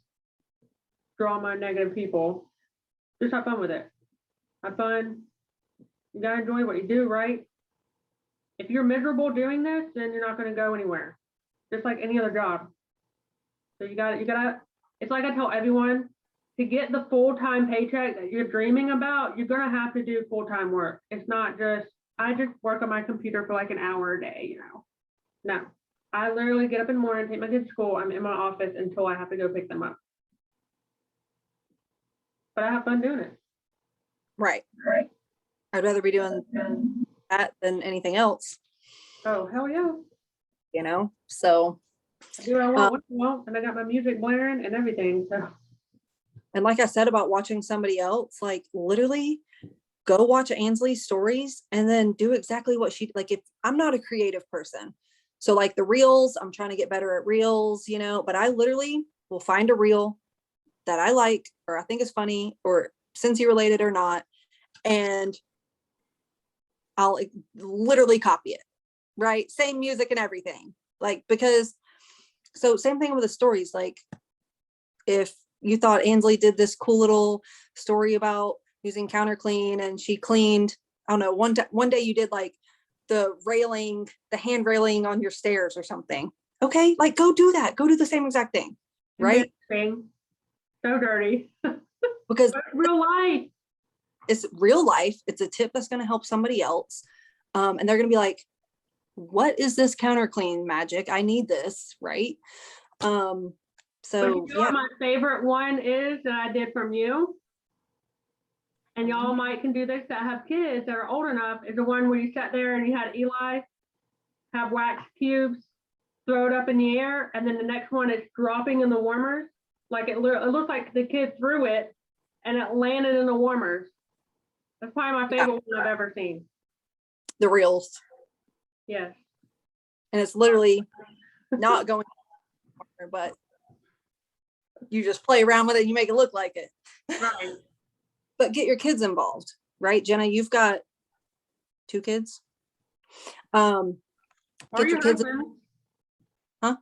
drama, negative people. Just have fun with it. Have fun. You got to enjoy what you do, right? If you're miserable doing this, then you're not going to go anywhere. Just like any other job. So you got to, it's like I tell everyone, to get the full-time paycheck that you're dreaming about, you're going to have to do full-time work. It's not just, I just work on my computer for like an hour a day, No. I literally get up in the morning, take my kids to school. I'm in my office until I have to go pick them up. But I have fun doing it. Right. I'd rather be doing that than anything else, Oh, hell yeah. So. I do what I want, what I want, and I got my music blaring and everything. So. And like I said about watching somebody else, like literally go watch Ansley's stories and then do exactly what she, like, if I'm not a creative person. So like the reels, I'm trying to get better at reels, but I literally will find a reel that I like, or I think is funny, or Scentsy related or not. And I'll literally copy it, right? Same music and everything. Like, because, so same thing with the stories. Like if you thought Ansley did this cool little story about using counter clean and she cleaned, I don't know, one day you did like the hand railing on your stairs or something. Okay, like go do that. Go do the same exact thing, right? So dirty. Because real life. It's real life. It's a tip that's going to help somebody else. And they're going to be like, what is this counter clean magic? I need this, right? So what my favorite one is that I did from you, and y'all might can do this that have kids that are old enough, is the one where you sat there and you had Eli have wax cubes, throw it up in the air, and then the next one is dropping in the warmers. Like it looks like the kid threw it and it landed in the warmers. That's probably my favorite one I've ever seen. The reels. Yes. And it's literally not going, but you just play around with it and you make it look like it. Right. But get your kids involved, right? Jenna, you've got 2 kids. Get your kids. Huh?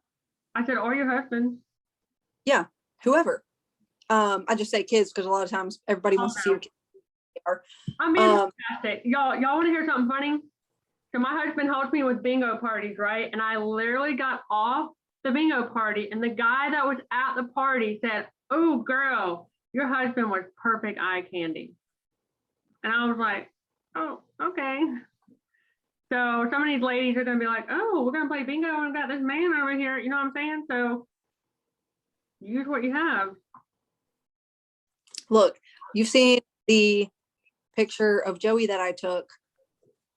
I said, or your husband. Yeah, whoever. I just say kids because a lot of times everybody wants to see your kids. I'm fantastic. Y'all want to hear something funny? So my husband helps me with bingo parties, right? And I literally got off the bingo party, and the guy that was at the party said, "Oh, girl, your husband was perfect eye candy." And I was like, "Oh, okay." So some of these ladies are going to be like, "Oh, we're going to play bingo and got this man over here." You know what I'm saying? So use what you have. Look, you've seen the picture of Joey that I took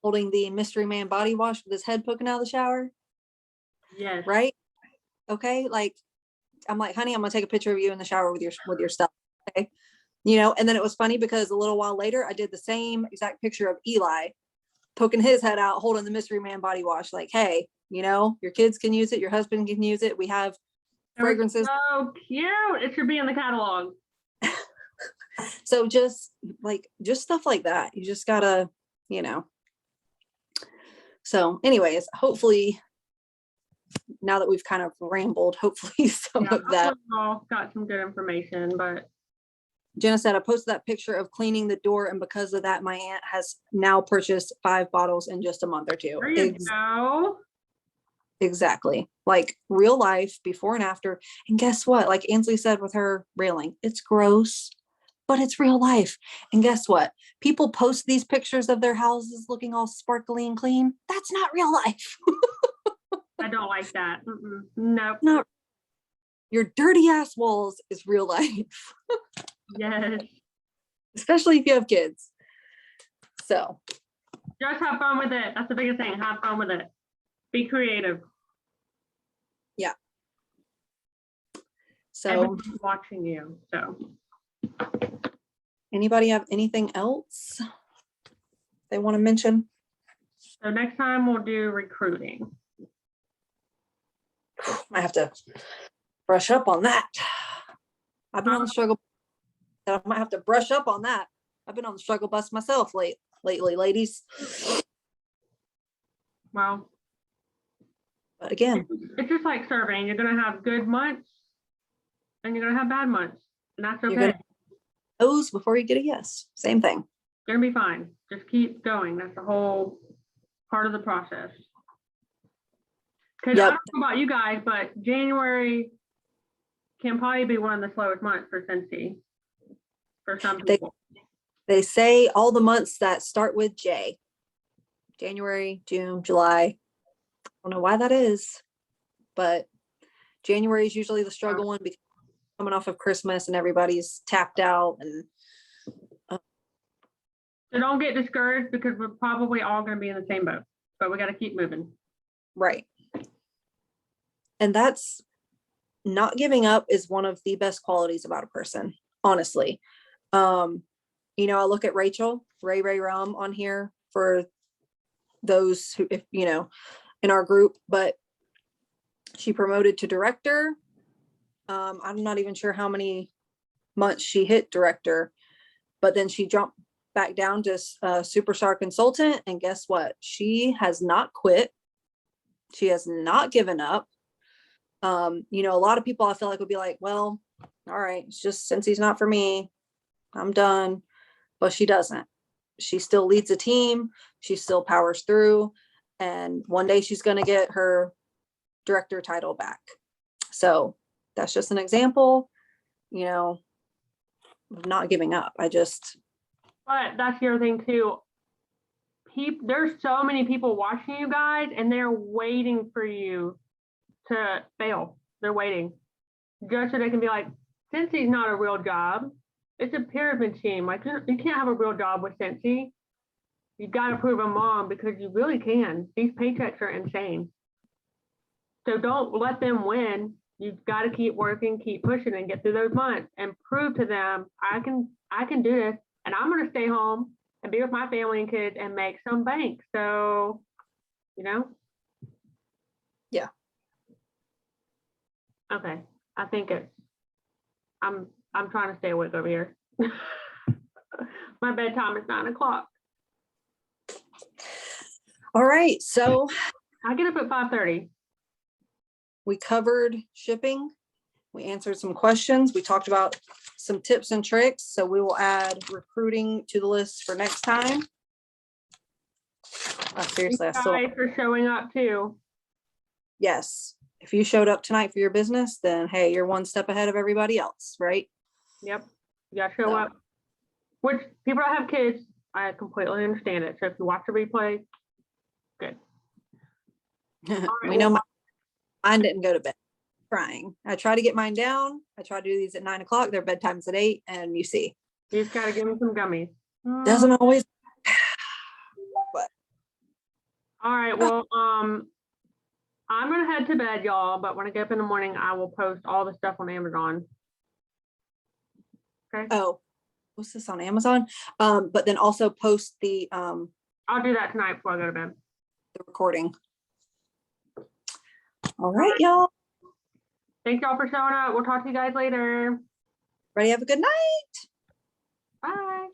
holding the mystery man body wash with his head poking out of the shower. Yes. Right? Okay. Like, I'm like, honey, I'm gonna take a picture of you in the shower with your stuff. Okay. And then it was funny because a little while later I did the same exact picture of Eli poking his head out, holding the mystery man body wash. Like, hey, your kids can use it, your husband can use it. We have fragrances. So cute. It should be in the catalog. So just stuff like that. You just gotta, So anyways, hopefully now that we've kind of rambled, hopefully some of that. All got some good information, but Jenna said, I posted that picture of cleaning the door, and because of that, my aunt has now purchased 5 bottles in just a month or 2. There you go. Exactly. Like real life before and after. And guess what? Like Ansley said with her railing, it's gross, but it's real life. And guess what? People post these pictures of their houses looking all sparkly and clean. That's not real life. I don't like that. Nope. Not your dirty ass walls is real life. Yes. Especially if you have kids. So just have fun with it. That's the biggest thing. Have fun with it. Be creative. Yeah. So everyone's watching you. So anybody have anything else they want to mention? So next time we'll do recruiting. I have to brush up on that. I've been on the struggle. I might have to brush up on that. I've been on the struggle bus myself lately, ladies. Well, but again, it's just like surveying. You're going to have good months and you're going to have bad months, and that's okay. Those before you get a yes. Same thing. Gonna be fine. Just keep going. That's the whole part of the process. Because I don't know about you guys, but January can probably be one of the slowest months for Scentsy for some people. They say all the months that start with J. January, June, July. I don't know why that is, but January is usually the struggle one because coming off of Christmas and everybody's tapped out and So don't get discouraged because we're probably all going to be in the same boat, but we got to keep moving. right. And that's not giving up is one of the best qualities about a person, honestly. You know, I look at Rachel, Ray Rum on here for those who, if you know, in our group, but she promoted to director. I'm not even sure how many months she hit director, but then she jumped back down to superstar consultant. And guess what? She has not quit. She has not given up. You know, a lot of people I feel like would be like, well, all right, it's just since he's not for me, I'm done. But she doesn't. She still leads a team. She still powers through. And one day she's going to get her director title back. So that's just an example, you know, of not giving up. But that's the other thing too. There's so many people watching you guys and they're waiting for you to fail. They're waiting just so they can be like, Scentsy's not a real job. It's a pyramid scheme. Like you can't have a real job with Scentsy. You got to prove them wrong because you really can. These paychecks are insane. So don't let them win. You've got to keep working, keep pushing, and get through those months and prove to them, I can do this, and I'm going to stay home and be with my family and kids and make some bank. So, you know. Yeah. Okay. I think I'm trying to stay awake over here. My bedtime is 9 o'clock. All right. So I get up at 5:30. We covered shipping. We answered some questions. We talked about some tips and tricks. So we will add recruiting to the list for next time. Seriously, Thanks for showing up too. Yes. If you showed up tonight for your business, then hey, you're one step ahead of everybody else, right? Yep. You gotta show up. Which people that have kids, I completely understand it. So if you watch the replay, good. We know mine didn't go to bed crying. I try to get mine down. I try to do these at 9 o'clock. Their bedtime's at 8, and you see. You just gotta give them some gummies. Doesn't always. But. All right. Well, I'm gonna head to bed, y'all. But when I get up in the morning, I will post all the stuff on Amazon. Okay. Oh, what's this on Amazon? But then also post the I'll do that tonight before I go to bed. The recording. All right, y'all. Thank y'all for showing up. We'll talk to you guys later. Ready? Have a good night. Bye.